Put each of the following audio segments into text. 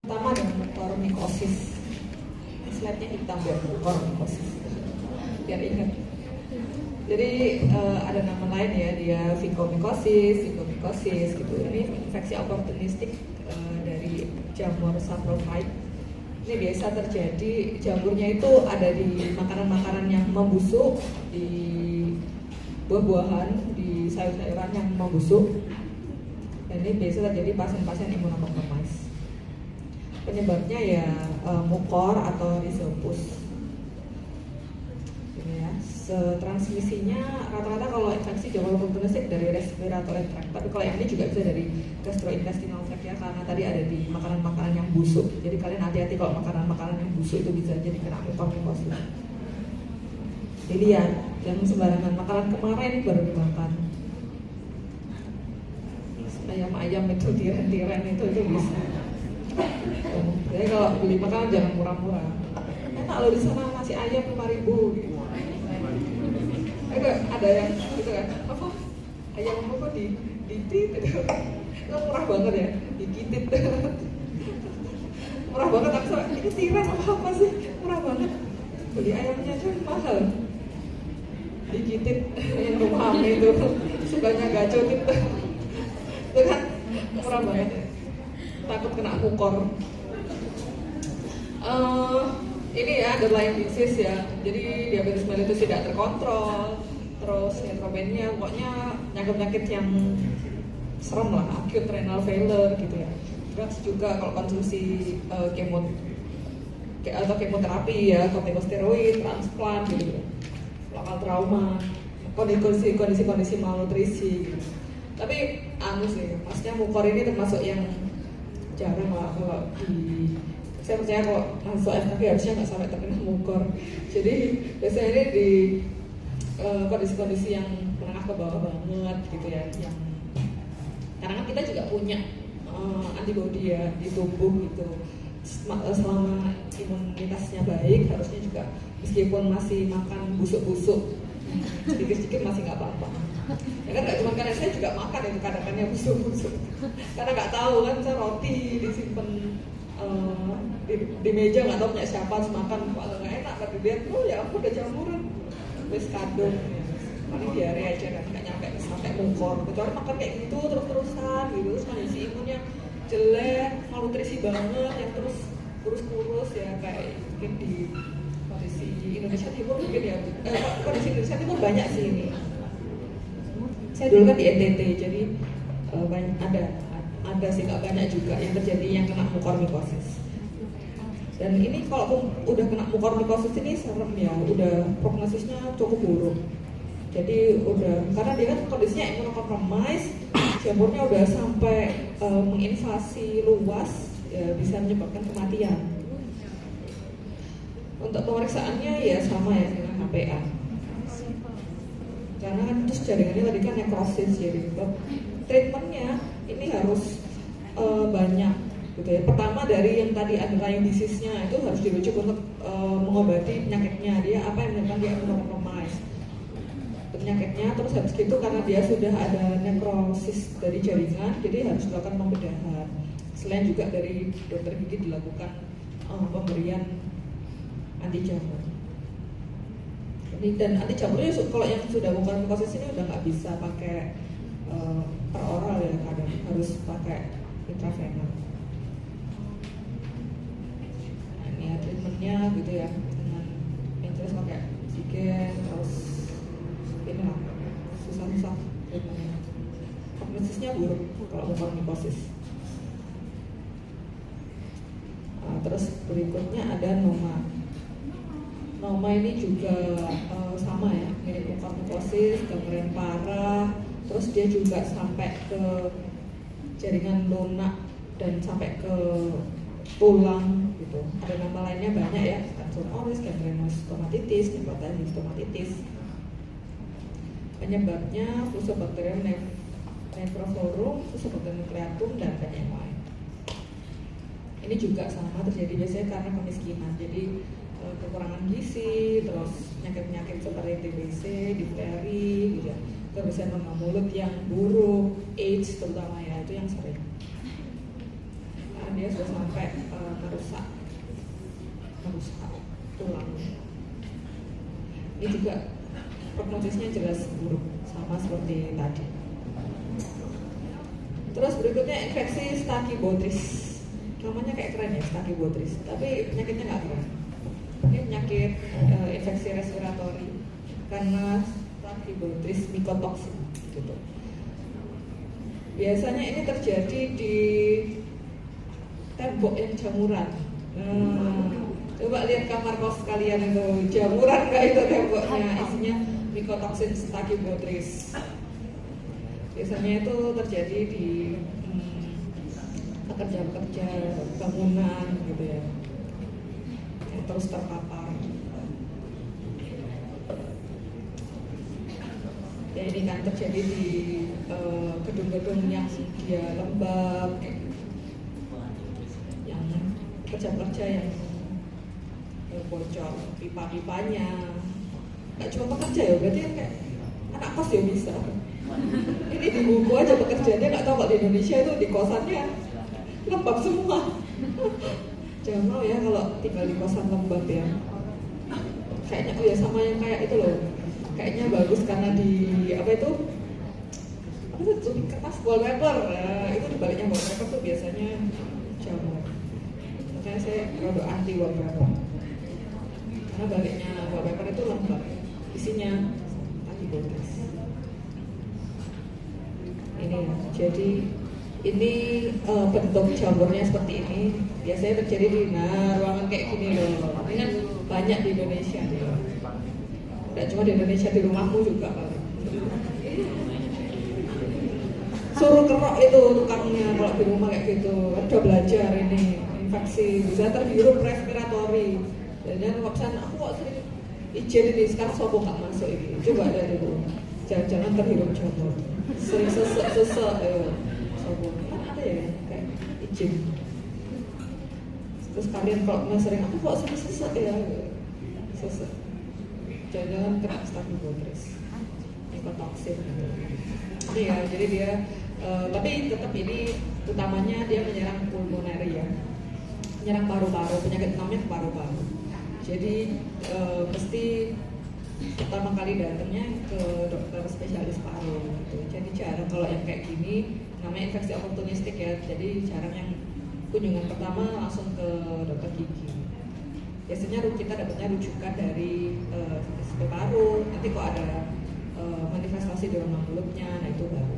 Pertama dengan mucormycosis. Slide-nya hitam biar mucormycosis, biar ingat. Jadi ada nama lain ya, dia vicomycosis gitu. Ini infeksi oportunistik dari jamur saprophyte. Ini biasa terjadi, jamurnya itu ada di makanan-makanan yang membusuk, di buah-buahan, di sayur-sayuran yang membusuk. Dan ini biasa terjadi pasien-pasien imunokompromis. Penyebabnya ya mukor atau rhizopus. Ini ya, transmisinya rata-rata kalau infeksi jamur oportunistik dari respiratory tract, tapi kalau yang ini juga bisa dari gastrointestinal tract ya, karena tadi ada di makanan-makanan yang busuk. Jadi kalian hati-hati kalau makanan-makanan yang busuk itu bisa jadi kena mucormycosis. Jadi ya, yang sembarangan makanan kemarin baru dimakan. Ayam-ayam itu, tiren-tiren itu bisa. Jadi kalau beli makanan jangan murah-murah. Enak loh di sana nasi ayam 5.000 gitu. Ada yang gitu kan, apa ayam apa di tit itu murah banget ya, dikitit. Murah banget, aku ini tiran apa sih, murah banget. Beli ayamnya aja mahal. Dikitit yang rumah itu sukanya gacot itu kan murah banget ya. Takut kena mukor. Ini ya underlying disease ya. Jadi diabetes mellitus tidak terkontrol, terus neutropenia, pokoknya penyakit yang serem lah, acute renal failure gitu ya. Drugs juga kalau konsumsi kemoterapi ya, kortikosteroid, transplant gitu, lokal trauma, kondisi malnutrisi gitu. Tapi sih, maksudnya mukor ini termasuk yang jarang lah kalau saya percaya kalau masuk FKG harusnya nggak sampai terkena mukor. Jadi biasanya ini di kondisi-kondisi yang menengah ke bawah banget gitu ya, yang karena kan kita juga punya antibodi ya di tubuh gitu. Selama imunitasnya baik, harusnya juga meskipun masih makan busuk-busuk sedikit-sedikit masih nggak apa-apa. Ya kan nggak cuma karena saya juga makan itu kadang-kadang busuk-busuk. Karena nggak tahu kan, saya roti disimpan di meja nggak tahu punya siapa, harus makan nggak enak. Tapi dia ya aku udah jamuran, wes kadung. Paling diare aja kan, nggak nyampe sampai mukor. Kecuali makan kayak gitu terus-terusan gitu, terus kondisi imunnya jelek, malnutrisi banget, yang terus kurus-kurus ya kayak mungkin di kondisi Indonesia Timur mungkin ya. Kondisi Indonesia Timur banyak sih ini. Saya dulu kan di NTT, jadi ada sih nggak banyak juga yang terjadi yang kena mucormycosis. Dan ini kalau udah kena mucormycosis ini serem ya, udah prognosisnya cukup buruk. Jadi udah, karena dia kan kondisinya imunokompromis, jamurnya udah sampai menginvasi luas, ya bisa menyebabkan kematian. Untuk pemeriksaannya ya sama ya dengan HPA. Karena kan terus jaringannya tadi kan nekrosis, jadi treatmentnya ini harus banyak gitu ya. Pertama dari yang tadi underlying disease-nya itu harus dirujuk untuk mengobati penyakitnya, dia apa yang menyebabkan dia imunokompromis penyakitnya. Terus habis gitu karena dia sudah ada nekrosis dari jaringan, jadi harus dilakukan pembedahan. Selain juga dari dokter gigi dilakukan pemberian anti jamur. Dan anti jamurnya kalau yang sudah mucormycosis ini udah nggak bisa pakai per oral ya, kadang harus pakai intravenous. Nah, ini ya treatmentnya gitu ya, dengan interest pakai oksigen, terus ini lah susah-susah treatmentnya. Prognosisnya buruk kalau mucormycosis. Nah, terus berikutnya ada Noma ini juga sama ya, mirip mucormycosis, gangren parah, terus dia juga sampai ke jaringan lunak dan sampai ke tulang gitu. Ada nama lainnya banyak ya, cancer gangrenostomatitis, nephrotistomatitis. Penyebabnya Fusobacterium nephrophorum, Fusobacterium nucleatum, dan banyak yang lain. Ini juga sama terjadi biasanya karena kemiskinan. Jadi kekurangan gizi, terus penyakit-penyakit seperti TBC, difteri, gitu ya, kebersihan rongga mulut yang buruk, AIDS terutama ya, itu yang sering. dia sudah sampai merusak tulang. Ini juga prognosisnya jelas buruk, sama seperti tadi. Terus berikutnya infeksi Stachybotrys. Namanya kayak keren ya, Stachybotrys, tapi penyakitnya nggak keren. Ini penyakit infeksi respiratori karena Stachybotrys mycotoxin gitu. Biasanya ini terjadi di tembok yang jamuran. Coba lihat kamar kos kalian itu, jamuran nggak itu temboknya, isinya mycotoxin Stachybotrys. Biasanya itu terjadi di pekerja-pekerja bangunan gitu ya, yang terus terpapar. Ya ini kan terjadi di gedung-gedung yang dia lembab, yang pekerja-pekerja yang bocor pipa-pipanya. Nggak cuma pekerja ya, berarti kan kayak anak kos ya bisa. Ini di buku aja pekerja, dia nggak tahu kalau di Indonesia itu di kosannya lembab semua. Jangan mau ya kalau tinggal di kosan lembab ya. Kayaknya oh ya sama yang kayak itu loh. Kayaknya bagus karena di apa itu kertas wallpaper. Itu di baliknya wallpaper tuh biasanya jamur. Makanya saya produk anti wallpaper. Karena baliknya wallpaper itu lembab, isinya antibiotik. Ini jadi ini bentuk jamurnya seperti ini. Biasanya terjadi di ruangan kayak gini loh. Ini kan banyak di Indonesia nih. Tidak cuma di Indonesia, di rumahmu juga paling. Suruh kerok itu tukangnya kalau di rumah kayak gitu. Udah belajar ini infeksi bisa terhirup respiratori. Dan waksan aku kok sering izin ini sekarang sopo nggak masuk ini. Coba ada dulu. Jangan-jangan terhirup jamur. Sering sesek sopo kan ada ya kayak izin. Terus kalian kalau nggak sering aku kok sering sesek ya sesek. Jangan kena Stachybotrys, mycotoxin gitu. Ini ya, jadi dia tapi tetap ini utamanya dia menyerang pulmoneri ya, menyerang paru-paru, penyakit utamanya paru-paru. Jadi mesti pertama kali datangnya ke dokter spesialis paru gitu. Jadi jarang kalau yang kayak gini namanya infeksi oportunistik ya. Jadi jarang yang kunjungan pertama langsung ke dokter gigi. Biasanya kita dapatnya rujukan dari spesialis paru. Nanti kok ada manifestasi di ruang mulutnya, nah itu baru.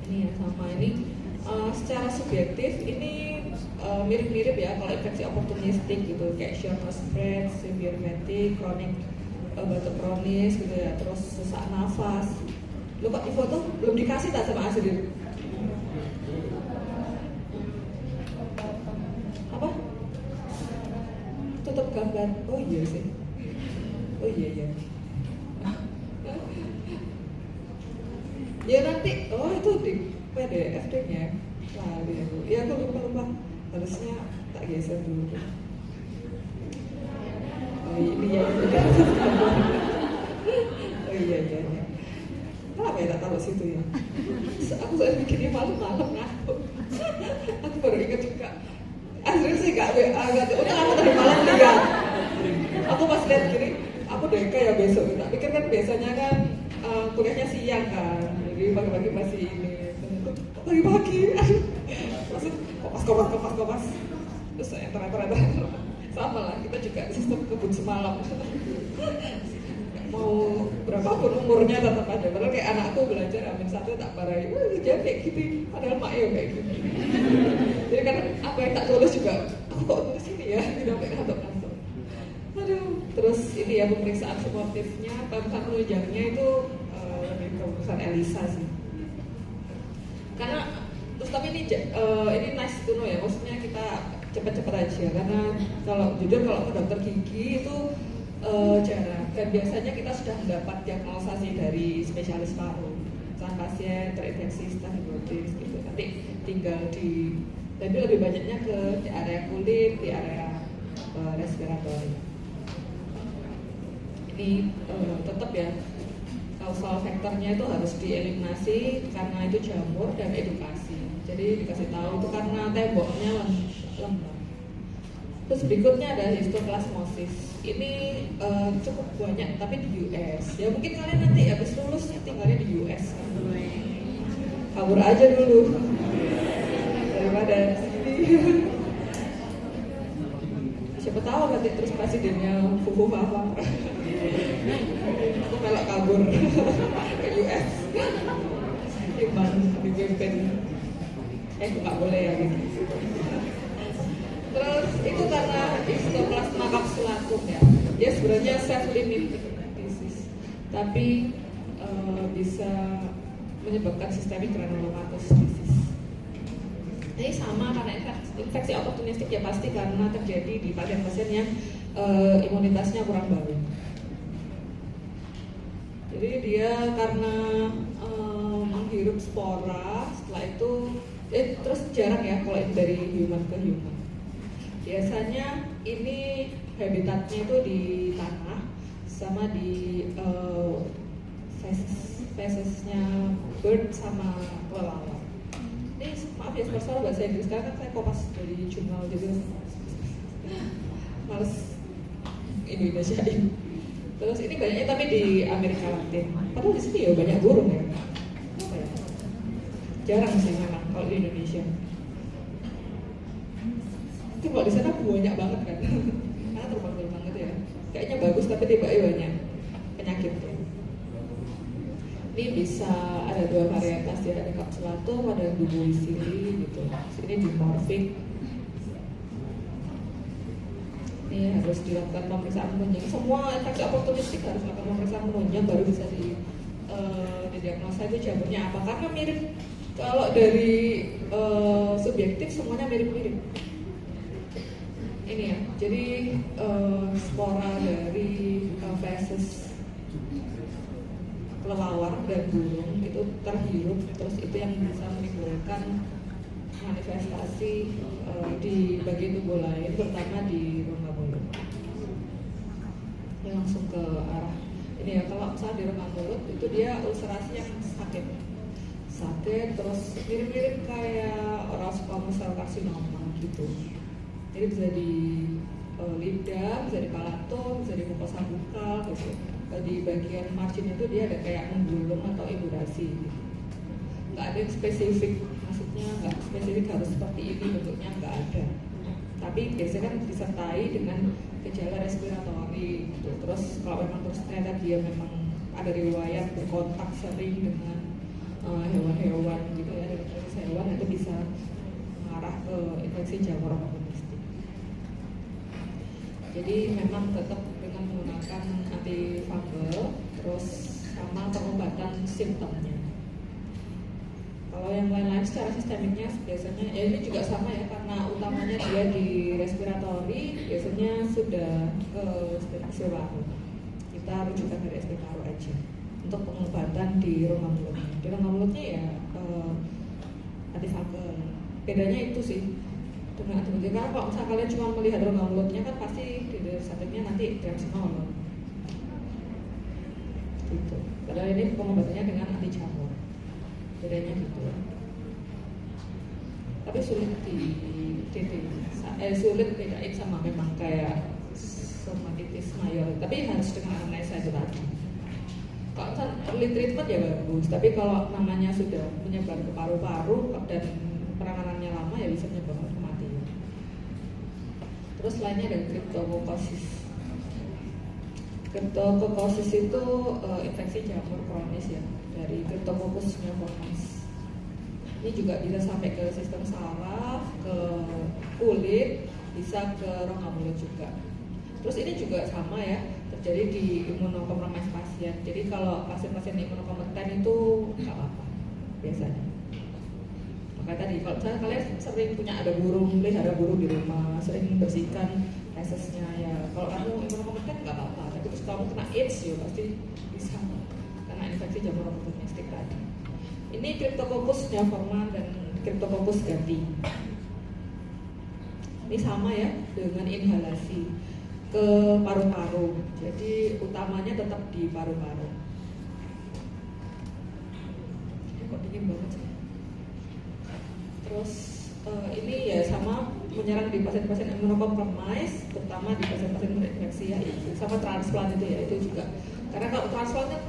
Ini ya sama ini secara subjektif ini mirip-mirip ya kalau infeksi oportunistik gitu kayak shortness of breath, severe fatigue, chronic batuk kronis gitu ya, terus sesak nafas. Lu kok di foto belum dikasih tak sama Asri? Apa? Tutup gambar. Oh iya sih. Oh iya. Ya nanti, oh itu di PDF nya. Ya aku lupa. Harusnya tak geser dulu. Oh ini ya. Oh iya. Kenapa ya tak taruh situ ya? Aku soalnya bikinnya malam-malam ngapuk. Aku baru ingat juga. Asli sih gak udah lama tadi malam lihat. Aku pas lihat kiri, aku deka ya besok. Tak pikir kan biasanya kan kuliahnya siang kan, jadi pagi-pagi masih ini. Pagi-pagi, maksud kopas. Terus ternyata sama lah, kita juga sistem kebun semalam. Mau berapapun umurnya tetap ada. Padahal kayak anakku belajar amin satu tak parahi, jangan kayak gitu. Padahal mak ya kayak gitu. Jadi kan apa yang tak tulis juga, aku kok tulis ini ya, tidak sampai kantor-kantor. Aduh, terus ini ya pemeriksaan suportifnya, pemeriksaan penunjangnya itu lebih ke pemeriksaan ELISA sih. Karena terus tapi ini nice to know ya, maksudnya kita cepet-cepet aja. Karena kalau jujur kalau ke dokter gigi itu jarang, dan biasanya kita sudah mendapat diagnosasi dari spesialis paru. Misalnya pasien terinfeksi Stachybotrys gitu, nanti tinggal tapi lebih banyaknya di area kulit, di area respiratori. Ini tetap ya kausal faktornya itu harus dieliminasi karena itu jamur dan edukasi. Jadi Jadi dikasih tahu itu karena temboknya lembab. Terus berikutnya ada histoplasmosis. Ini cukup banyak tapi di US. Ya mungkin kalian nanti habis lulus tinggalnya di US. Kabur aja dulu daripada sini. Siapa tahu nanti terus presidennya fufu apa. Aku melok kabur ke US. Iman dipimpin. Nggak boleh ya gitu. Terus itu karena histoplasma kapsulatum ya. Dia sebenarnya self-limiting disease, tapi bisa menyebabkan systemic granulomatous disease. Ini sama karena infeksi oportunistik ya pasti karena terjadi di pasien-pasien yang imunitasnya kurang baik. Jadi dia karena menghirup spora, setelah itu terus jarang ya kalau dari human ke human. Biasanya ini habitatnya itu di tanah sama di fesesnya bird sama kelelawar. Ini maaf ya sponsor bahasa Inggris karena kan saya kopas dari jurnal jadi males Indonesiain. Terus ini banyaknya tapi di Amerika Latin. Padahal di sini ya banyak burung ya. Apa ya? Jarang sih memang kalau di Indonesia. Itu kalau di sana banyak banget kan. Karena terbang banget ya. Kayaknya bagus tapi tiba-tiba banyak penyakitnya. Ini bisa ada 2 varietas ya, ada kapsulatum, ada dubuisili gitu. Ini dimorfik. Ini harus dilakukan pemeriksaan penunjang. Semua infeksi oportunistik harus dilakukan pemeriksaan penunjang baru bisa didiagnosa itu jamurnya apa. Karena mirip, kalau dari subjektif semuanya mirip-mirip. Ini ya, jadi spora dari feses kelelawar dan burung itu terhirup, terus itu yang bisa menimbulkan manifestasi di bagian tubuh lain, terutama di rongga mulut. Ini langsung ke arah ini ya, kalau misalnya di rongga mulut itu dia ulcerasi yang sakit, terus mirip-mirip kayak roscommon cell carcinoma gitu. Jadi bisa di lidah, bisa di palatum, bisa di mukosa bukal gitu. Di bagian margin itu dia ada kayak menggulung atau indurasi gitu. Nggak ada yang spesifik, maksudnya nggak spesifik harus seperti ini bentuknya, nggak ada. Tapi biasanya kan disertai dengan gejala respiratori gitu. Terus kalau memang terus ternyata dia memang ada riwayat berkontak sering dengan hewan-hewan gitu ya, dengan infeksi hewan, itu bisa mengarah ke infeksi jamur oportunistik. Jadi memang tetap dengan menggunakan antifungal, terus sama pengobatan simptomnya. Kalau yang lain-lain secara sistemiknya biasanya ya ini juga sama ya, karena utamanya dia di respiratori, biasanya sudah ke spesies paru. Kita rujukan dari SP paru aja untuk pengobatan di rongga mulut. Di rongga mulutnya ya antifungal. Bedanya itu sih dengan antifungal. Karena kalau misalnya kalian cuma melihat rongga mulutnya kan pasti di sakitnya nanti triamcinolol gitu. Padahal ini pengobatannya dengan anti jamur. Bedanya gitu. Tapi sulit sulit bedain sama memang kayak stomatitis mayor. Tapi harus dengan anamnesa itu tadi. Kalau early treatment ya bagus. Tapi kalau namanya sudah menyebar ke paru-paru dan penanganannya lama ya bisa menyebabkan kematian. Terus lainnya ada cryptococcus. Cryptococcus itu infeksi jamur kronis ya, dari Cryptococcus pneumoniae. Ini juga bisa sampai ke sistem saraf, ke kulit, bisa ke rongga mulut juga. Terus ini juga sama ya, terjadi di imunokompromis pasien. Jadi kalau pasien-pasien imunokompeten itu nggak apa-apa biasanya. Makanya tadi kalau misalnya kalian sering punya ada burung di rumah, sering bersihkan fesesnya ya. Kalau kamu imunokompeten nggak apa-apa. Tapi terus kamu kena AIDS ya pasti bisa karena infeksi jamur oportunistik tadi. Ini Cryptococcus neoforma dan Cryptococcus gati. Ini sama ya dengan inhalasi ke paru-paru. Jadi utamanya tetap di paru-paru. Kok dingin banget sih. Terus ini ya sama menyerang di pasien-pasien imunokompromis, terutama di pasien-pasien infeksi ya, sama transplant itu ya, itu juga. Karena kalau transplant kan,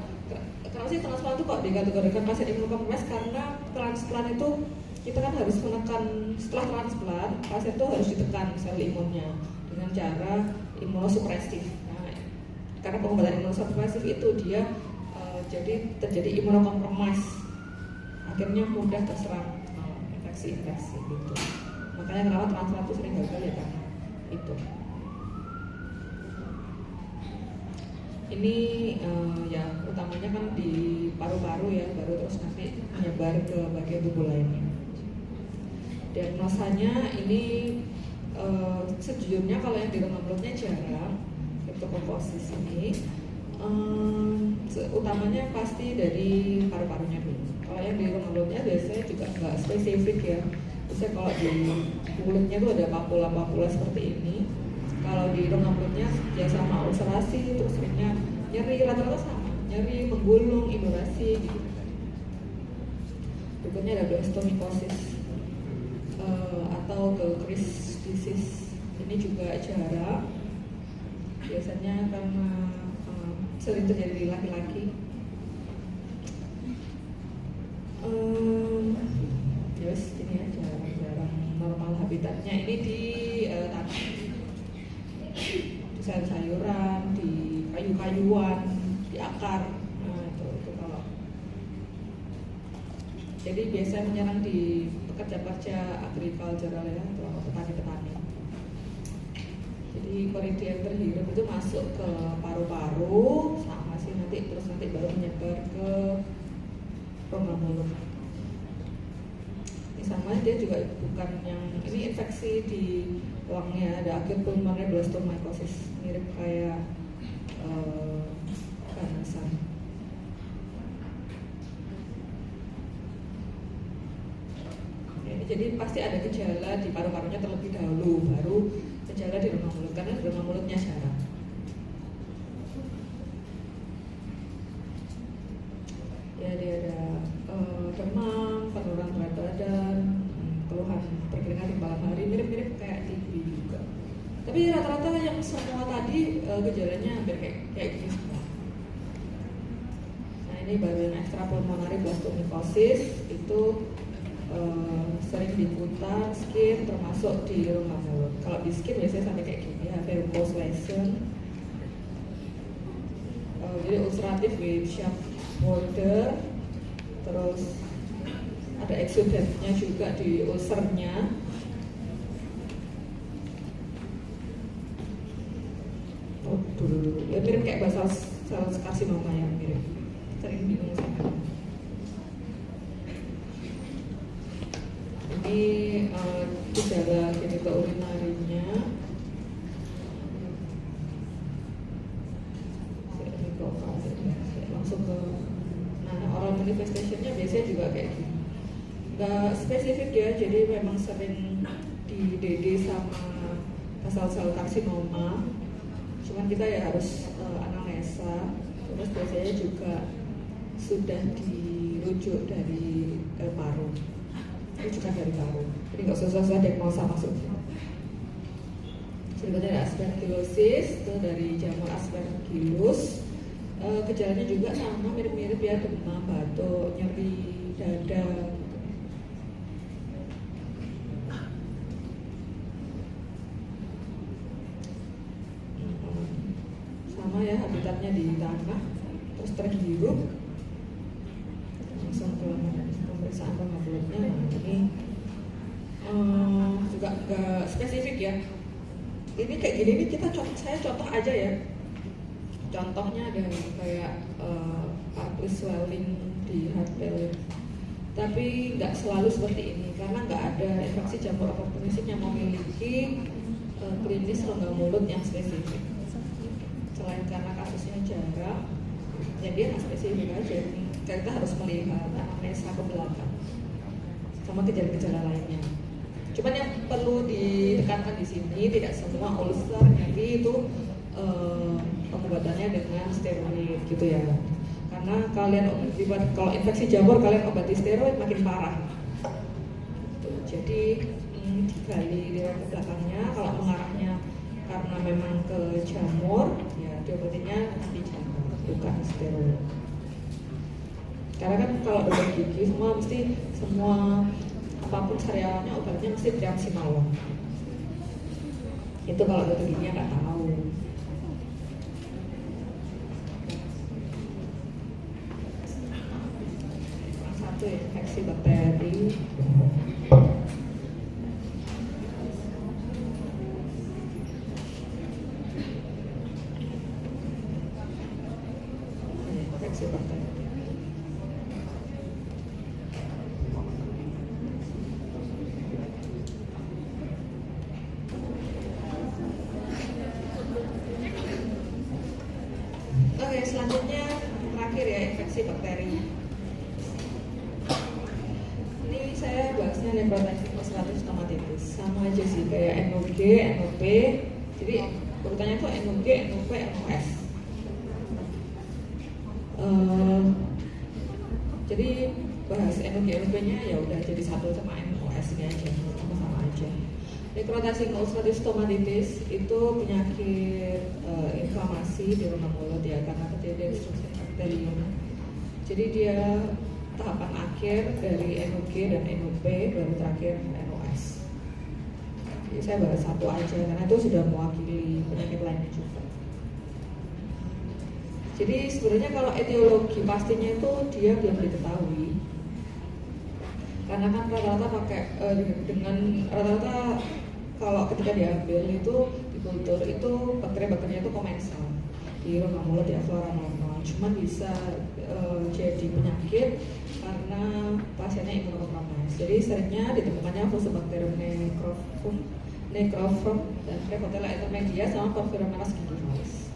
kenapa sih transplant itu kok dikategorikan pasien imunokompromis? Karena transplant itu kita kan harus menekan, setelah transplant pasien itu harus ditekan sel imunnya dengan cara imunosupresif. Nah, karena pengobatan imunosupresif itu dia jadi terjadi imunokompromis, akhirnya mudah terserang infeksi gitu. Makanya kenapa transplant itu sering gagal ya karena itu. Ini ya utamanya kan di paru-paru ya, baru terus nanti menyebar ke bagian tubuh lainnya. Diagnosanya ini sejujurnya kalau yang di rongga mulutnya jarang, kriptokokosis ini utamanya pasti dari paru-parunya dulu. Kalau yang di rongga mulutnya biasanya juga nggak spesifik ya. Biasanya kalau di mulutnya tuh ada papula-papula seperti ini. Kalau di rongga mulutnya ya sama ulcerasi, terus seringnya nyeri, rata-rata sama, nyeri, menggulung, indurasi gitu. Berikutnya ada blastomikosis atau Gilchrist disease. Ini juga jarang, biasanya karena sering terjadi di laki-laki. Yes, ini ya jarang normal habitatnya. Ini di tanah, di sayur-sayuran, di kayu-kayuan, di akar. Nah itu kalau. Jadi biasanya menyerang di pekerja-pekerja agricultural ya, atau petani-petani. Jadi koridia yang terhirup itu masuk ke paru-paru, sama sih nanti baru menyebar ke rongga mulut. Ini sama, dia juga bukan yang ini infeksi di lungnya, ada acute pulmonary blastomycosis, mirip kayak ganasan. Jadi pasti ada gejala di paru-parunya terlebih dahulu, baru gejala di rongga mulut, karena rongga mulutnya jarang. Ya dia ada demam, penurunan berat badan, keluhan perkeringan di malam hari, mirip-mirip kayak TB juga. Tapi rata-rata yang semua tadi gejalanya hampir kayak gini semua. Nah ini baru yang extrapulmonary blastomycosis itu sering diputar skin, termasuk di rongga mulut. Kalau di skin biasanya sampai kayak gini ya, verrucous lesion. Jadi ulcerative with sharp border, terus ada exudatnya juga di ulcernya. Dulu ya mirip kayak basal sel karsinoma yang mirip. Sering bingung sama. Ini gejala genitourinarinya. Langsung ke oral manifestationnya biasanya juga kayak gini. Gak spesifik ya, jadi memang sering di DD sama basal sel karsinoma. Cuman kita ya harus anamnesa. Terus biasanya juga sudah dirujuk dari paru. Rujukan dari paru, jadi nggak usah diagnosa masuk. Selanjutnya ada aspergillosis, itu dari jamur aspergillus. Gejalanya juga sama, mirip-mirip ya, demam, batuk, nyeri dada. Sama ya, habitatnya di tanah, terus terhirup. Langsung ke pemeriksaan rongga mulutnya. Ini juga nggak spesifik ya. Ini kayak gini nih, saya contoh aja ya. Contohnya ada kayak pulmonary swelling di heart valve. Tapi nggak selalu seperti ini, karena nggak ada infeksi jamur oportunistik yang memiliki klinis rongga mulut yang spesifik. Selain karena kasusnya jarang, ya dia nggak spesifik aja. Kita harus melihat anamnesa ke belakang sama gejala-gejala lainnya. Cuman yang perlu ditekankan di sini, tidak semua ulcer nyeri itu pengobatannya dengan steroid gitu ya. Karena kalian kalau infeksi jamur kalian obati steroid makin parah. Jadi digali di belakangnya. Kalau mengarahnya karena memang ke jamur, ya diobatinnya anti jamur, bukan steril. Karena kan kalau dokter gigi semua apapun serialnya obatnya mesti triamcinolon. Itu kalau dokter giginya nggak tahu. Satu infeksi bakteri. Infeksi bakteri. Oke, selanjutnya terakhir ya, infeksi bakteri. Ini saya bahasnya necrotizing ulcerative stomatitis. Sama aja sih kayak NOG, NOP. Jadi urutannya tuh NOG, NOP, NOS. Jadi bahas NOG, NOP-nya ya udah jadi satu sama NOS-nya aja, sama aja. Necrotizing ulcerative stomatitis itu penyakit inflamasi di rongga mulut ya, karena terjadi destruksi bakterium. Jadi dia tahapan akhir dari NOG dan NOP, baru terakhir NOS. Jadi saya bahas satu aja karena itu sudah mewakili penyakit lainnya juga. Jadi sebenarnya kalau etiologi pastinya itu dia belum diketahui, karena kan rata-rata pakai dengan rata-rata kalau ketika diambil itu di kultur itu bakteri-bakterinya itu komensal di rongga mulut ya, flora normal. Cuman bisa jadi penyakit karena pasiennya imunokompromis. Jadi seringnya ditemukannya Fusobacterium necrophorum dan Prevotella intermedia sama Porphyromonas gingivalis.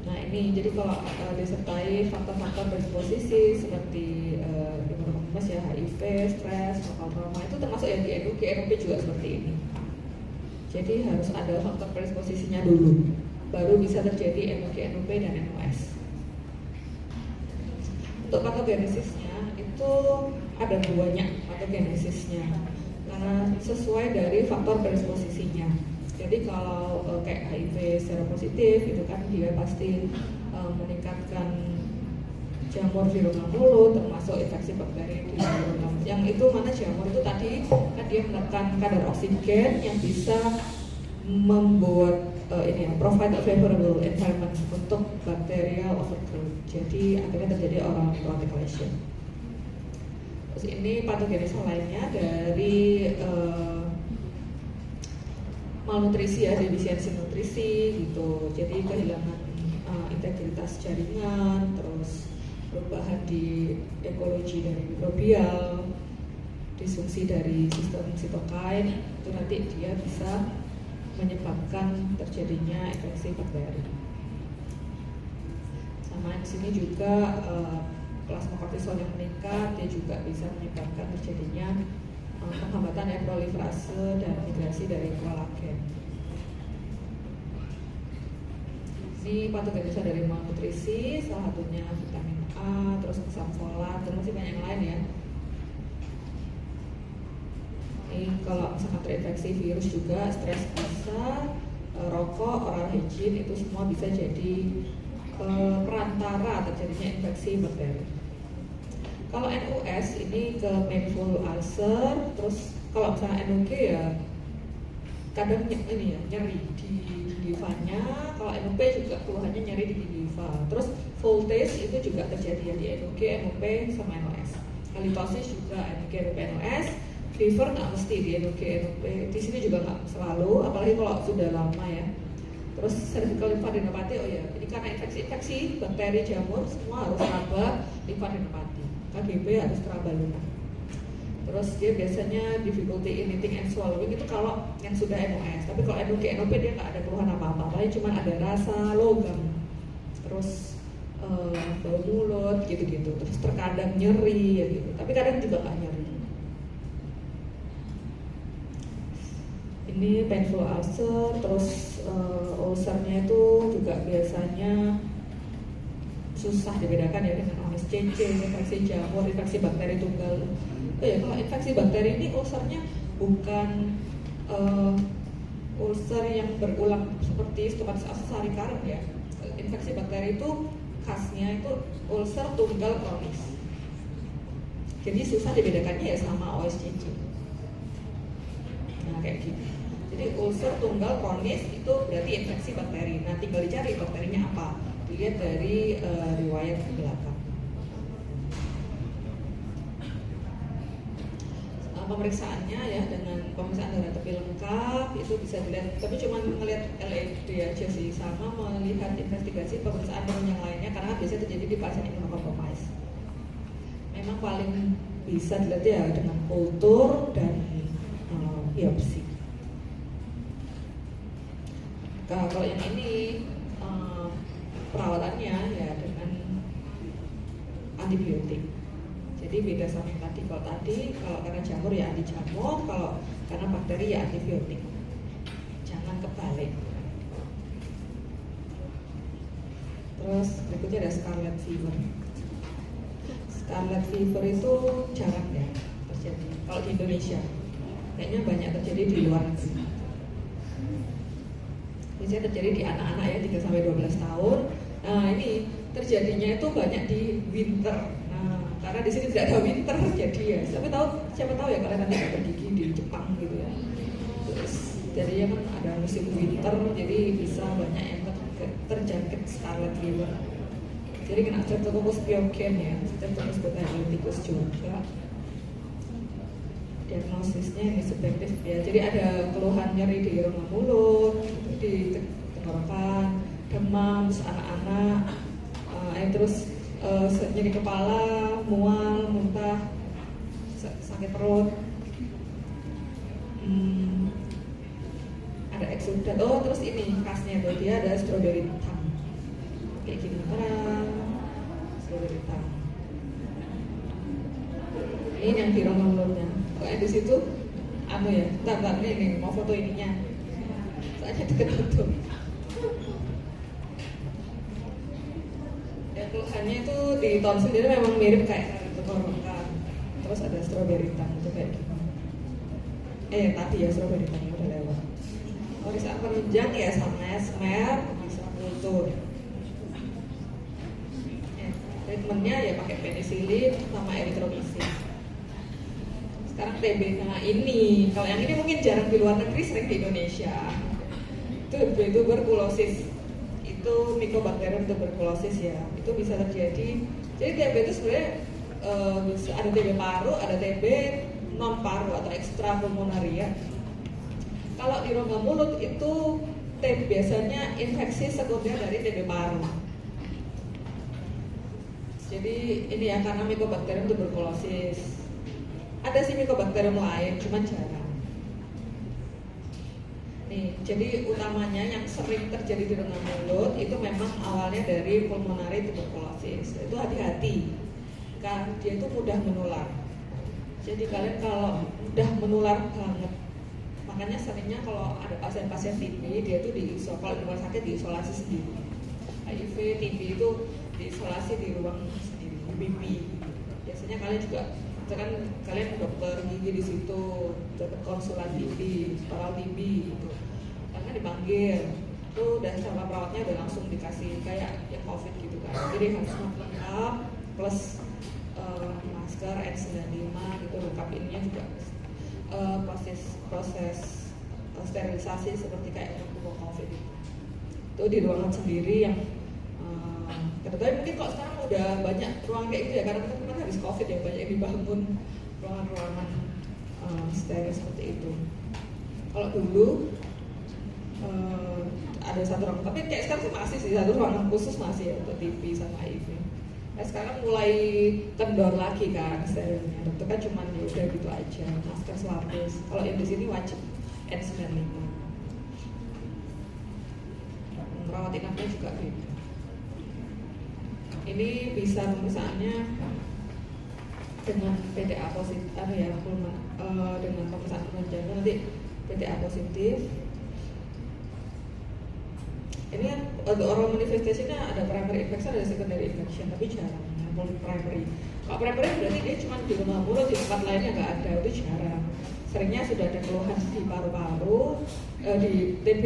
Nah ini jadi kalau disertai faktor-faktor predisposisi seperti imunokompromis ya, HIV, stres, lokal trauma, itu termasuk yang di NOG, NOP juga seperti ini. Jadi harus ada faktor predisposisinya dulu, baru bisa terjadi NOG, NOP, dan NOS. Untuk patogenesisnya itu ada banyak patogenesisnya, karena sesuai dari faktor predisposisinya. Jadi kalau kayak HIV seropositif itu kan dia pasti meningkatkan jamur di rongga mulut, termasuk infeksi bakteri di rongga mulut. Yang itu mana jamur itu tadi kan dia menekan kadar oksigen yang bisa membuat provide a favorable environment untuk bacterial overgrowth. Jadi akhirnya terjadi oral proliferation. Terus ini patogenesis lainnya dari malnutrisi ya, defisiensi nutrisi gitu. Jadi kehilangan integritas jaringan, terus perubahan di ekologi dari mikrobial, disfungsi dari sistem sitokain, itu nanti dia bisa menyebabkan terjadinya infeksi bakteri. Sama di sini juga plasma kortisol yang meningkat, dia juga bisa menyebabkan terjadinya penghambatan proliferase dan migrasi dari kolagen. Ini patogenesis dari malnutrisi, salah satunya vitamin A, terus asam folat, dan masih banyak yang lain ya. Ini kalau misalkan terinfeksi virus juga, stres bisa, rokok, oral hygiene, itu semua bisa jadi perantara terjadinya infeksi bakteri. Kalau NOS ini ke painful ulcer, terus kalau misalnya NOG ya kadang ini ya nyeri di gingivanya. Kalau NOP juga keluhannya nyeri di gingiva. Terus voltage itu juga terjadi ya di NOG, NOP sama NOS. Halitosis juga NOG, NOP, NOS. Fever nggak mesti di NOG, NOP. Di sini juga nggak selalu, apalagi kalau sudah lama ya. Terus cervical lymphadenopathy, oh ya, ini karena infeksi bakteri jamur semua harus raba lymphadenopathy. KGB harus teraba lunak. Terus dia biasanya difficulty in eating and swallowing itu kalau yang sudah NOS. Tapi kalau NOG, NOP dia nggak ada keluhan apa-apa, paling cuma ada rasa logam, terus bau mulut gitu-gitu. Terus terkadang nyeri ya gitu. Tapi kadang juga nggak nyeri. Ini painful ulcer, terus ulcernya itu juga biasanya susah dibedakan ya dengan OSCC, infeksi jamur, infeksi bakteri tunggal. Oh ya, kalau infeksi bakteri ini ulcernya bukan ulcer yang berulang seperti stomatitis urticaria ya. Infeksi bakteri itu khasnya itu ulcer tunggal kronis. Jadi susah dibedakannya ya sama OSCC. Nah kayak gitu. Jadi ulcer tunggal kronis itu berarti infeksi bakteri. Nah tinggal dicari bakterinya apa. Dilihat dari riwayat ke belakang. Pemeriksaannya ya dengan pemeriksaan darah tepi lengkap itu bisa dilihat, tapi cuma melihat LED aja sih, sama melihat investigasi pemeriksaan yang lainnya karena biasanya terjadi di pasien immunocompromised. Memang paling bisa dilihat ya dengan kultur dan biopsi. Kalau yang ini perawatannya ya dengan antibiotik. Jadi beda sama yang tadi. Kalau karena jamur ya anti jamur, kalau karena bakteri ya antibiotik. Jangan kebalik. Terus berikutnya ada scarlet fever. Scarlet fever itu jarang ya terjadi. Kalau di Indonesia, kayaknya banyak terjadi di luar negeri. Biasanya terjadi di anak-anak ya 3-12 tahun. Nah ini terjadinya itu banyak di winter. Karena di sini tidak ada winter, jadi ya siapa tahu ya kalian nanti bergigi di Jepang gitu ya. Terus jadinya kan ada musim winter, jadi bisa banyak yang terjangkit scarlet fever. Jadi kena Streptococcus pyogen ya, Streptococcus botrytis juga. Diagnosisnya ini subjektif ya. Jadi ada keluhan nyeri di rongga mulut, di tenggorokan, demam, anak-anak, terus nyeri kepala, mual, muntah, sakit perut, ada eksudat. Oh terus ini khasnya tuh dia ada strawberry tongue, kayak gini strawberry tongue. Ini yang di rongga mulutnya. Pokoknya di situ, ya, bentar ini mau foto ininya. Soalnya deket tuh. Keluhannya itu di tonsil, jadi memang mirip kayak tenggorokan. Terus ada strawberry tongue itu kayak gitu. Tadi ya strawberry tongue udah lewat. Pemeriksaan penunjang ya sama smear, bisa kultur. Treatmentnya ya pakai penicillin sama erythromycin. Sekarang TB, nah ini kalau yang ini mungkin jarang di luar negeri, sering di Indonesia. Itu tuberkulosis. Itu Mycobacterium tuberculosis ya, itu bisa terjadi. Jadi TB itu sebenarnya bisa ada TB paru, ada TB non paru atau extrapulmonaria. Kalau di rongga mulut itu TB biasanya infeksi sekunder dari TB paru. Jadi ini ya karena Mycobacterium tuberculosis. Ada sih Mycobacterium lain, cuman jarang. Jadi utamanya yang sering terjadi di rongga mulut itu memang awalnya dari pulmonary tuberculosis. Itu hati-hati, kan dia itu mudah menular. Jadi kalian kalau mudah menular banget, makanya seringnya kalau ada pasien-pasien TB dia itu kalau di rumah sakit diisolasi sendiri. HIV, TB itu diisolasi di ruang sendiri, di BP. Biasanya kalian juga kan kalian dokter gigi di situ, dapat konsulan TB, oral TB gitu. Karena dipanggil, tuh udah sama perawatnya udah langsung dikasih kayak yang COVID gitu kan. Jadi harus lengkap plus masker N95 gitu, lengkap ininya juga proses sterilisasi seperti kayak untuk COVID itu di ruangan sendiri yang kebetulan mungkin kok sekarang udah banyak ruangan kayak gitu ya, karena kan habis COVID ya banyak yang dibangun ruangan-ruangan steril seperti itu. Kalau dulu ada satu ruangan, tapi kayak sekarang sih masih sih satu ruangan khusus masih ya untuk TB sama HIV. Nah sekarang mulai kendor lagi kan sterilnya, dokter kan cuma ya udah gitu aja, masker selapis. Kalau yang di sini wajib N95. Merawat inapnya juga beda. Ini bisa pemeriksaannya dengan PTA positif, dengan pemeriksaan penunjang nanti PTA positif. Ini kan oral manifestasinya ada primary infection, ada secondary infection, tapi jarang primary. Kalau primary berarti dia cuma di rumah mulut, di tempat lainnya nggak ada, itu jarang. Seringnya sudah ada keluhan di paru-paru, di TB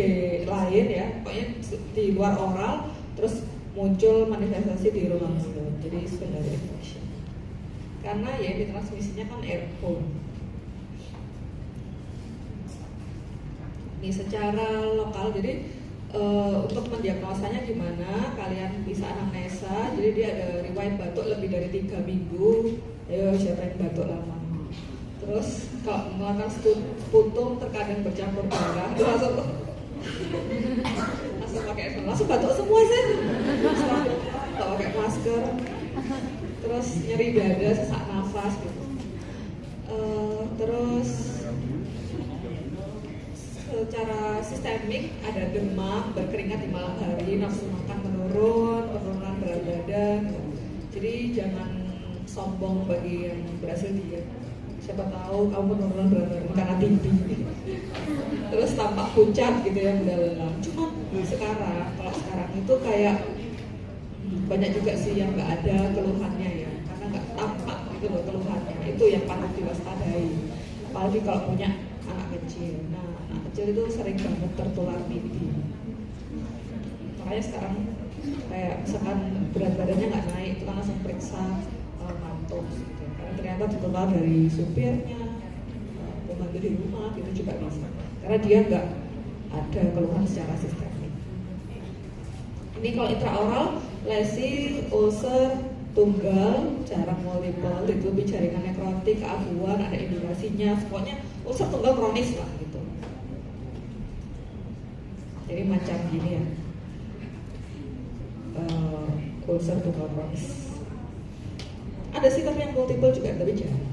lain ya, pokoknya di luar oral, terus muncul manifestasi di rumah mulut, jadi secondary infection. Karena ya di transmisinya kan airborne. Ini secara lokal, jadi untuk mendiagnosanya gimana, kalian bisa anamnesa. Jadi dia ada riwayat batuk lebih dari 3 minggu. Ayo siapa yang batuk lama. Terus kalau melakukan sputum terkadang bercampur darah, langsung batuk semua sih. Nggak pakai masker. Terus nyeri dada, sesak nafas gitu. Terus secara sistemik ada demam, berkeringat di malam hari, nafsu makan menurun, penurunan berat badan. Jadi jangan sombong bagi yang berhasil diet. Siapa tahu kamu penurunan berat badan karena TB. Terus tampak pucat gitu ya, udah lelah. Cuma kalau sekarang itu kayak banyak juga sih yang nggak ada keluhannya ya, karena nggak tampak gitu loh keluhannya. Itu yang patut diwaspadai. Apalagi kalau punya anak kecil. Nah, anak kecil itu sering banget tertular TB. Makanya sekarang kayak misalkan berat badannya nggak naik, itu kan langsung periksa mantuk gitu. Karena ternyata tertular dari supirnya, pembantu di rumah, itu juga bisa. Karena dia nggak ada keluhan secara sistemik. Ini kalau intraoral, lesi, ulcer, tunggal, jarang multiple, itu lebih jaringan nekrotik, keabuan, ada indikasinya, pokoknya ulcer tunggal kronis lah gitu. Jadi macam gini ya, ulcer tunggal kronis. Ada sih tapi yang multiple juga, tapi jarang.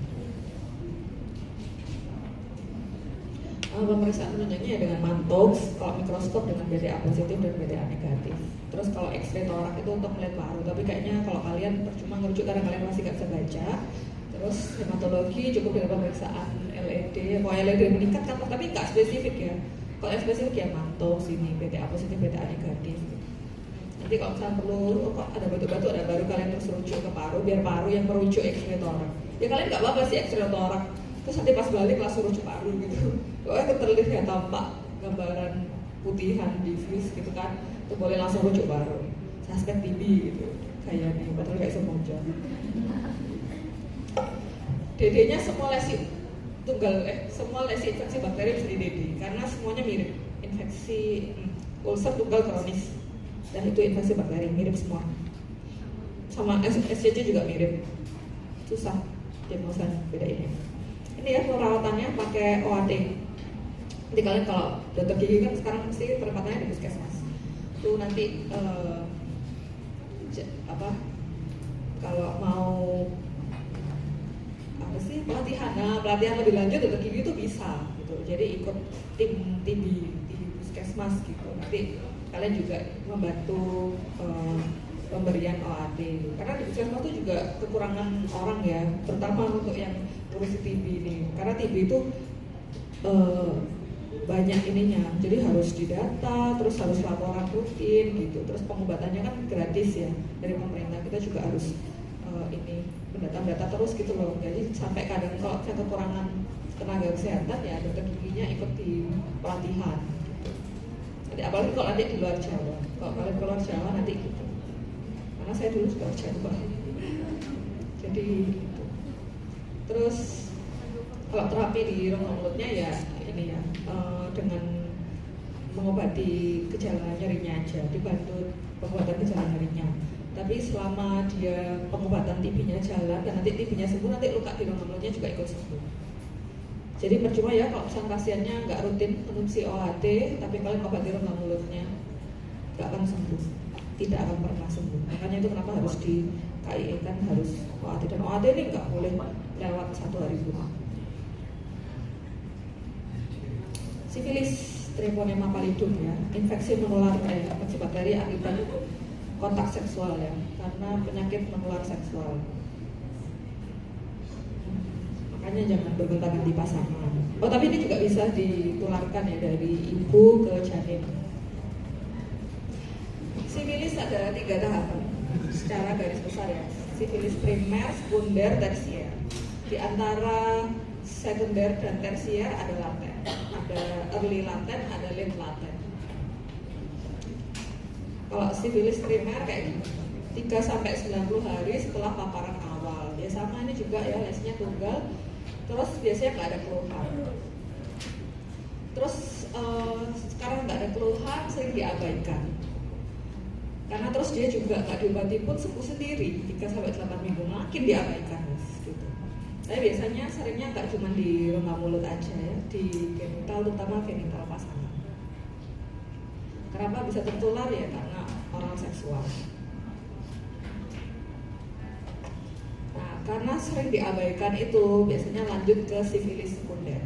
Pemeriksaan menunjuknya ya dengan mantox, kalau mikroskop dengan BTA positif dan BTA negatif. Terus kalau X-ray torak itu untuk melihat paru, tapi kayaknya kalau kalian percuma ngerujuk karena kalian masih nggak bisa baca. Terus hematologi cukup dengan pemeriksaan LED, kalau LED meningkat kan, tapi nggak spesifik ya. Kalau yang spesifik ya mantox ini, BTA positif, BTA negatif. Nanti kalau misalnya perlu, kok ada batu-batu, ada baru kalian terus rujuk ke paru, biar paru yang merujuk X-ray torak. Ya kalian nggak apa-apa sih X-ray torak, terus nanti pas balik langsung rujuk paru gitu. Pokoknya terlihat tampak gambaran putihan diffuse gitu kan, itu boleh langsung rujuk paru. Suspek TB gitu, kayaknya padahal kayak semoga. DD-nya semua lesi semua lesi infeksi bakteri bisa di DD karena semuanya mirip, infeksi ulcer tunggal kronis dan itu infeksi bakteri mirip semua. Sama SCC juga mirip, susah diagnosa bedainnya. Ini ya perawatannya pakai OAT. Jadi kalian kalau dokter gigi kan sekarang mesti penempatannya di puskesmas. Tuh nanti kalau mau pelatihan lebih lanjut dokter gigi itu bisa gitu. Jadi ikut tim TB di puskesmas gitu. Nanti kalian juga membantu pemberian OAT. Karena di puskesmas itu juga kekurangan orang ya, terutama untuk yang ngurusi TB ini. Karena TB itu banyak ininya, jadi harus didata, terus harus laporan rutin gitu. Terus pengobatannya kan gratis ya dari pemerintah. Kita juga harus ini mendata-data terus gitu loh. Jadi sampai kadang kalau saya kekurangan tenaga kesehatan ya dokter giginya ikut di pelatihan. Jadi apalagi kalau nanti di luar Jawa. Kalau kalian keluar Jawa nanti gitu. Karena saya dulu sudah Jawa. Jadi gitu. Terus kalau terapi di rongga mulutnya ya ini ya dengan mengobati gejala nyerinya aja, dibantu pengobatan gejala nyerinya. Tapi selama dia pengobatan TB-nya jalan dan nanti TB-nya sembuh, nanti luka di rongga mulutnya juga ikut sembuh. Jadi percuma ya kalau misalnya pasiennya nggak rutin konsumsi OAT, tapi kalian obati rongga mulutnya nggak akan sembuh, tidak akan pernah sembuh. Makanya itu kenapa harus di KIE kan harus OAT, dan OAT ini nggak boleh lewat 1 hari bunga. Sifilis, Treponema pallidum ya, infeksi menular infeksi bakteri akibat kontak seksual ya, karena penyakit menular seksual. Makanya jangan bergonta-ganti pasangan. Oh tapi ini juga bisa ditularkan ya dari ibu ke janin. Sifilis ada 3 tahapan secara garis besar ya. Sifilis primer, sekunder, tersier. Di antara sekunder dan tersier ada laten, ada early laten, ada late laten. Kalau sifilis primer kayak gitu, 3-90 hari setelah paparan awal. Ya sama ini juga ya, lesnya tunggal. Terus biasanya nggak ada keluhan. Terus sekarang nggak ada keluhan, sering diabaikan. Karena terus dia juga nggak diobati pun sembuh sendiri 3-8 minggu, makin diabaikan gitu. Tapi biasanya seringnya nggak cuma di rongga mulut aja ya, di genital, terutama genital pasangan. Kenapa bisa tertular ya? Karena oral seksual. Nah, karena sering diabaikan itu biasanya lanjut ke sifilis sekunder.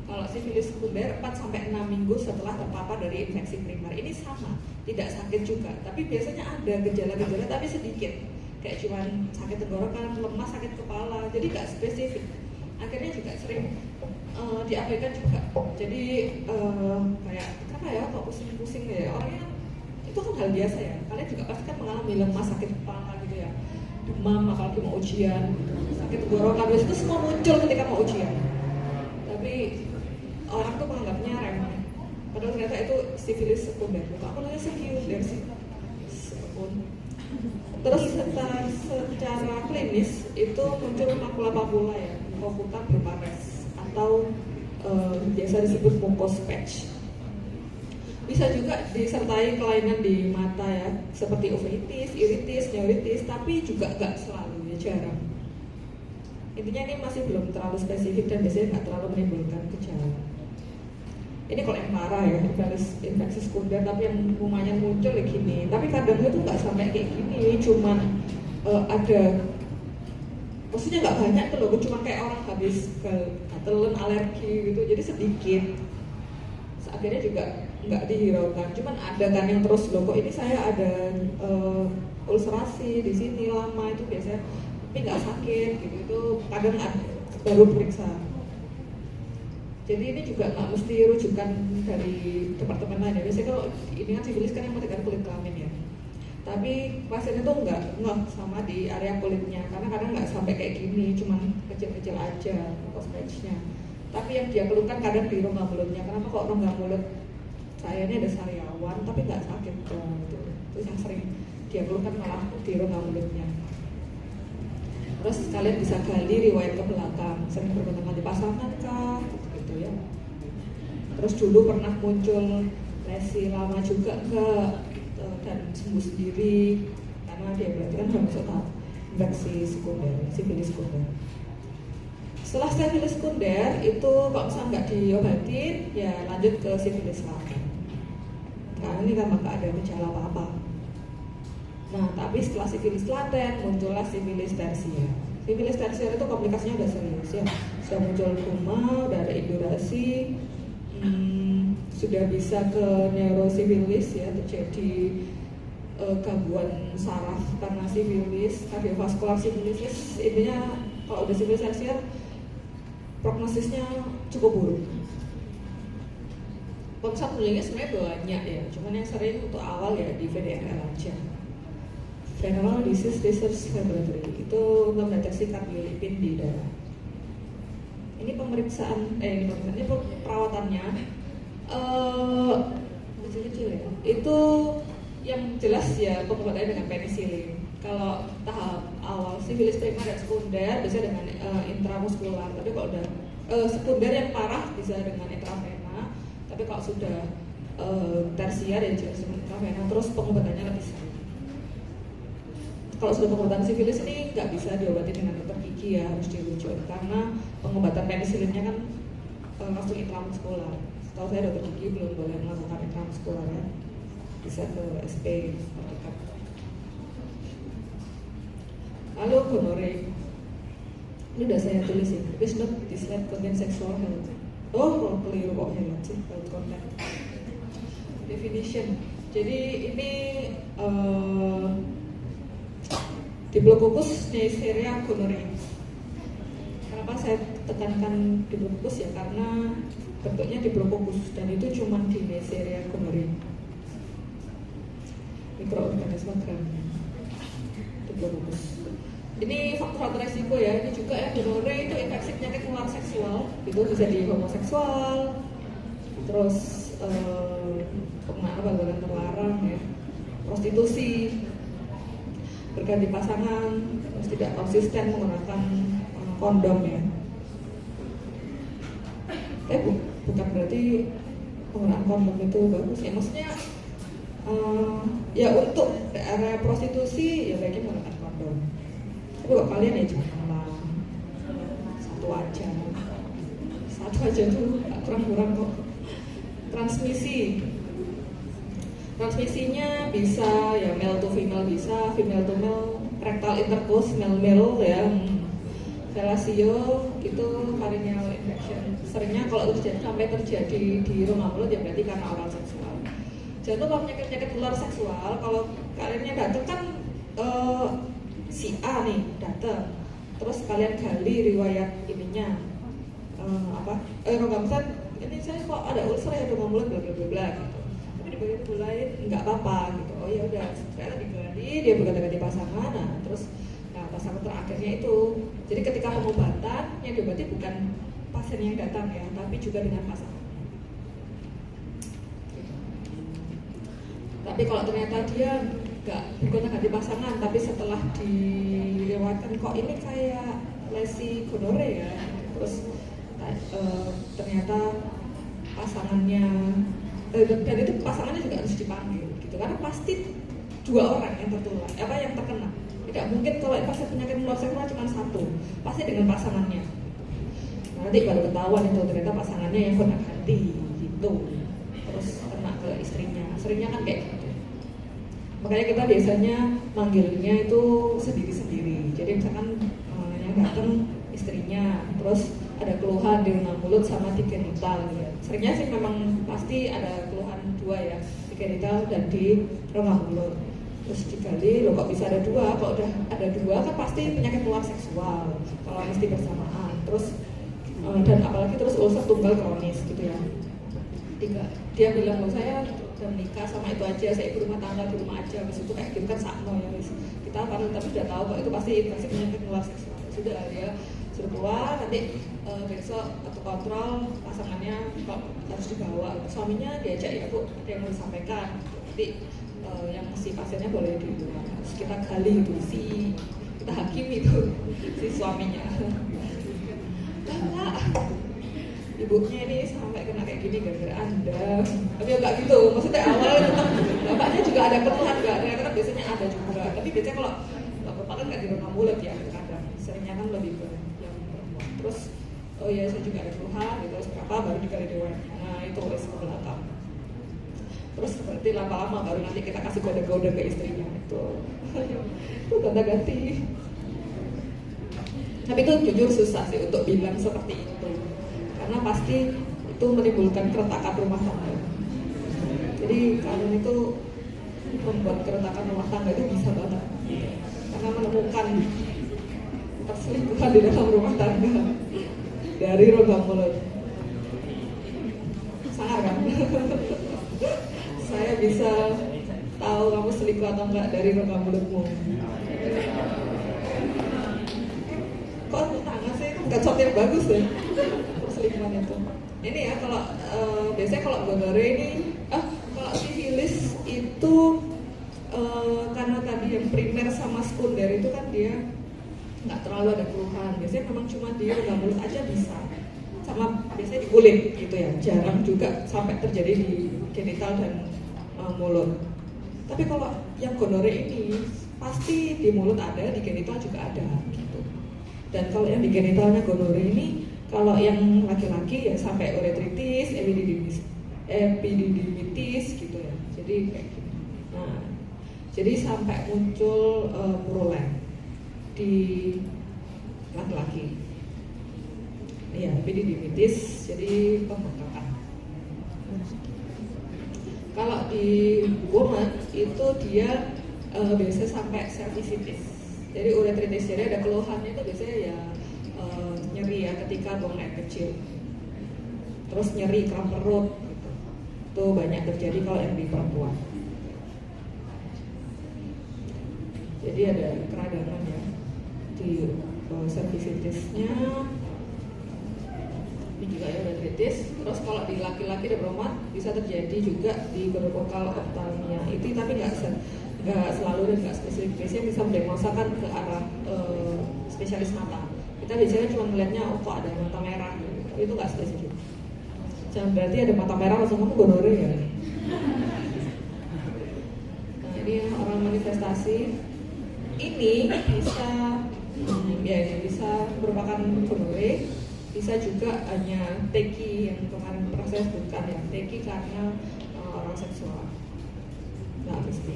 Kalau sifilis sekunder 4-6 minggu setelah terpapar dari infeksi primer. Ini sama, tidak sakit juga, tapi biasanya ada gejala-gejala tapi sedikit. Kayak cuman sakit tenggorokan, lemas, sakit kepala, jadi nggak spesifik. Akhirnya juga sering diabaikan juga. Jadi kayak kenapa ya kok pusing-pusing ya? Orangnya itu kan hal biasa ya. Kalian juga pasti kan mengalami lemas, sakit kepala gitu ya, demam apalagi mau ujian, sakit tenggorokan, itu semua muncul ketika mau ujian. Tapi orang tuh menganggapnya remeh, padahal ternyata itu sifilis sekunder. Aku nanya sekunder sih. Terus secara klinis itu muncul makula-makula ya, mukosa berupa res atau biasa disebut mucous patch. Bisa juga disertai kelainan di mata ya, seperti uveitis, iritis, neuritis, tapi juga nggak selalu ya, jarang. Intinya ini masih belum terlalu spesifik dan biasanya nggak terlalu menimbulkan gejala. Ini kalau yang parah ya, infeksi sekunder, tapi yang lumayan muncul kayak gini. Tapi kadang itu nggak sampai kayak gini, cuman ada, maksudnya nggak banyak tuh loh, cuma kayak orang habis gatelan, alergi gitu, jadi sedikit. Akhirnya juga nggak dihiraukan, cuman ada kan yang terus loh, kok ini saya ada ulcerasi di sini lama, itu biasanya tapi nggak sakit gitu, itu kadang baru periksa. Jadi ini juga nggak mesti rujukan dari departemen lain ya. Biasanya kalau ini kan sifilis kan yang mematikan kulit kelamin ya. Tapi pasien itu nggak sama di area kulitnya, karena kadang nggak sampai kayak gini, cuman kecil-kecil aja mucous patch-nya. Tapi yang dia keluhkan kadang di rongga mulutnya. Kenapa kok rongga mulut saya ini ada sariawan tapi nggak sakit dong gitu. Terus yang sering dia keluhkan malah di rongga mulutnya. Terus kalian bisa gali riwayat ke belakang, sering berhubungan di pasangan kah? Gitu ya. Terus dulu pernah muncul lesi lama juga enggak dan sembuh sendiri, karena dia berarti kan harus tahu infeksi sekunder, sifilis sekunder. Setelah sifilis sekunder itu kalau misalnya nggak diobatin ya lanjut ke sifilis laten. Karena ini kan nggak ada gejala apa-apa. Nah, tapi setelah sifilis laten muncullah sifilis tersier. Sifilis tersier itu komplikasinya udah serius ya. Sudah muncul koma, udah ada indurasi, sudah bisa ke neurosifilis ya, terjadi gangguan saraf karena sifilis, kardiovaskular sifilis. Intinya kalau udah sifilis tersier prognosisnya cukup buruk. Konsep dulunya sebenarnya banyak ya, cuman yang sering untuk awal ya di VDRL aja. Venereal Disease Research Laboratory itu untuk mendeteksi kardiolipin di darah. Ini pemeriksaan, ini perawatannya kecil-kecil ya. Itu yang jelas ya pengobatannya dengan penisilin. Kalau tahap awal sifilis primer dan sekunder biasanya dengan intramuskular. Tapi kalau udah sekunder yang parah bisa dengan intravena. Tapi kalau sudah tersier ya jelas dengan intravena. Terus pengobatannya lebih sering. Kalau sudah pengobatan sifilis ini nggak bisa diobati dengan dokter gigi ya, harus dirujuk karena pengobatan penisilinnya kan langsung intramuskular. Setahu saya dokter gigi belum boleh melakukan intramuskular ya, bisa ke SP terdekat. Lalu gonore, ini udah saya tulis ya. Please note this slide contain sexual health. Oh, keliru kok health sih, health content. Definition. Jadi ini Diplococcus neisseria gonorrhoeae. Kenapa saya tekankan Diplococcus ya? Karena bentuknya Diplococcus dan itu cuma di Neisseria gonorrhoeae. mikroorganisme gram tuberkulus. Ini faktor resiko ya, ini juga ya, gonore itu infeksi penyakit menular seksual, itu bisa di homoseksual, terus penggunaan obat terlarang ya, prostitusi, berganti pasangan, terus tidak konsisten menggunakan kondom ya. Bukan berarti penggunaan kondom itu bagus ya, maksudnya ya untuk daerah prostitusi ya baiknya menggunakan kondom. Tapi kalau kalian ya janganlah satu aja tuh kurang-kurang kok. Transmisinya bisa ya male to female, bisa female to male, rectal intercourse male ya, fellatio itu perineal infection. Seringnya kalau sampai terjadi di rongga mulut ya berarti karena oral seksual. Jangan lupa penyakit menular seksual. Kalau kalian datang kan si A nih datang, terus kalian gali riwayat ininya rongga mulut, ini saya kok ada ulcer ya rongga mulut bla bla bla bla gitu. Tapi di bagian tubuh lain nggak apa-apa gitu. Oh ya udah, ternyata digali dia berganti-ganti pasangan, terus pasangan terakhirnya itu. Jadi ketika pengobatan yang diobati bukan pasien yang datang ya, tapi juga dengan pasangan. Tapi kalau ternyata dia nggak bergonta-ganti pasangan, tapi setelah dilewatkan kok ini kayak lesi gonore ya, terus ternyata pasangannya dan itu pasangannya juga harus dipanggil gitu, karena pasti dua orang yang tertular, yang terkena. Tidak mungkin kalau pasien penyakit menular seksual cuma satu, pasti dengan pasangannya. Nanti baru ketahuan itu ternyata pasangannya yang gonta-ganti gitu, terus kena ke istrinya. Seringnya kan kayak gitu. Makanya kita biasanya manggilnya itu sendiri-sendiri. Jadi misalkan yang datang istrinya, terus ada keluhan di rongga mulut sama di genital gitu. Seringnya sih memang pasti ada keluhan dua ya, di genital dan di rongga mulut. Terus digali, loh kok bisa ada dua? Kalau udah ada dua kan pasti penyakit menular seksual kalau mesti bersamaan. Terus dan apalagi terus ulcer tunggal kronis gitu ya. Dia bilang, loh saya udah menikah sama itu aja, saya ibu rumah tangga di rumah aja, habis itu kayak gitu kan sakno ya. Kita tapi sudah tahu kok itu pasti infeksi penyakit menular seksual. Sudah dia suruh keluar, nanti besok atau kontrol pasangannya kok harus dibawa, suaminya diajak ya bu, ada yang mau disampaikan. Nanti yang si pasiennya boleh di luar, terus kita gali itu kita hakim itu si suaminya. Enggak, ibunya ini sampai kena kayak gini gara-gara Anda. Tapi ya enggak gitu, maksudnya awal tetap bapaknya juga ada keluhan enggak, ternyata kan biasanya ada juga. Tapi biasanya kalau bapak kan nggak di rongga mulut ya, kadang seringnya kan lebih ke yang perempuan. Terus oh iya saya juga ada keluhan gitu, terus berapa baru digali dewan. Nah itu resiko belakang. Terus seperti lama-lama baru nanti kita kasih kode-kode ke istrinya itu ganti-ganti. Tapi itu jujur susah sih untuk bilang seperti itu, karena pasti itu menimbulkan keretakan rumah tangga. Jadi kalian itu membuat keretakan rumah tangga itu bisa banget, karena menemukan perselingkuhan di dalam rumah tangga dari rongga mulut. Sangat kan? Saya bisa tahu kamu selingkuh atau enggak dari rongga mulutmu. Kok tangan sih nggak contoh yang bagus ya perselingkuhan itu. Ini ya kalau biasanya kalau gonore ini, kalau sifilis itu karena tadi yang primer sama sekunder itu kan dia nggak terlalu ada keluhan. Biasanya memang cuma di rongga mulut aja bisa, sama biasanya di kulit gitu ya. Jarang juga sampai terjadi di genital dan mulut. Tapi kalau yang gonore ini pasti di mulut ada, di genital juga ada gitu. Dan kalau yang di genitalnya gonore ini, kalau yang laki-laki ya sampai uretritis, epididymitis gitu ya. Jadi kayak gitu. Nah, jadi sampai muncul purulent di laki-laki. Ya, epididymitis jadi pembengkakan. Kalau di woman itu dia biasanya sampai cervicitis. Jadi uretritis, jadi ada keluhannya itu biasanya ya nyeri ya ketika buang air kecil. Terus nyeri kram perut gitu. Itu banyak terjadi kalau yang di perempuan. Jadi ada keragaman ya di cervicitis-nya. Ini juga ya uretritis. Terus kalau di laki-laki dan perempuan bisa terjadi juga di gonococcal ophthalmia. Itu tapi nggak selalu dan nggak spesifik. Biasanya bisa mendiagnosakan ke arah spesialis mata. Kita biasanya cuma melihatnya kok ada mata merah, tapi itu nggak spesifik. Jangan berarti ada mata merah langsung kamu gonore ya. Nah ini orang manifestasi ini bisa ya ini bisa merupakan gonore, bisa juga hanya TK yang kemarin pernah saya sebutkan ya, TK karena orang seksual. Nggak mesti.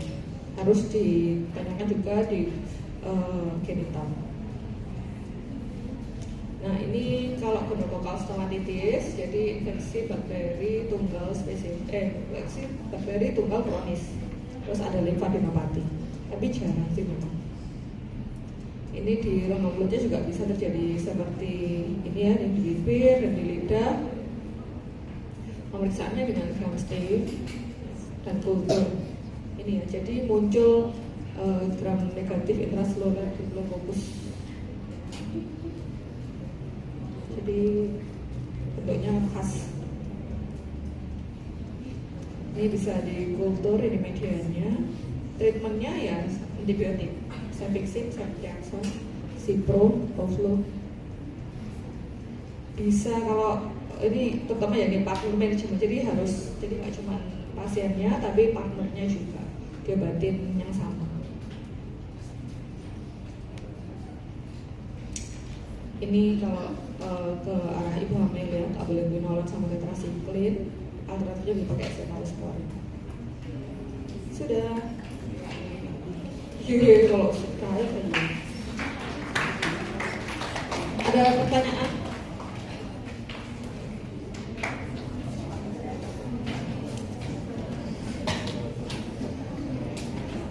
Harus ditanyakan juga di genital. Nah ini kalau gonococcal stomatitis, jadi infeksi bakteri tunggal infeksi bakteri tunggal kronis. Terus ada limfadenopati, tapi jarang sih memang. Ini di rongga mulutnya juga bisa terjadi seperti ini ya, di bibir dan di lidah. Pemeriksaannya dengan gram stain dan kultur. Ini ya, jadi muncul gram negatif intraseluler diplococcus. Jadi bentuknya khas. Ini bisa dikultur, ini medianya. Treatmentnya ya antibiotik, cefixime, ceftriaxone, cipro, oflo. Bisa kalau ini terutama ya di partner management, jadi nggak cuma pasiennya tapi partnernya juga diobatin yang sama. Ini kalau ke arah ibu hamil ya, tak boleh gunakan sama tetrasiklin, alternatifnya dipakai cephalosporin. Sudah. Kalau sekali saja. Ada pertanyaan?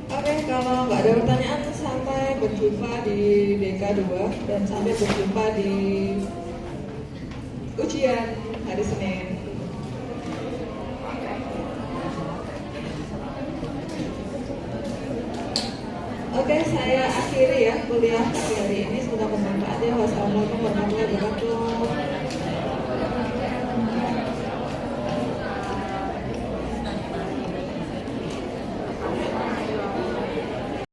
Oke, kalau nggak ada pertanyaan, sampai berjumpa di DK2 dan sampai berjumpa di ujian hari Senin. Oke, saya akhiri ya kuliah hari ini. Semoga bermanfaat ya. Wassalamualaikum warahmatullahi wabarakatuh.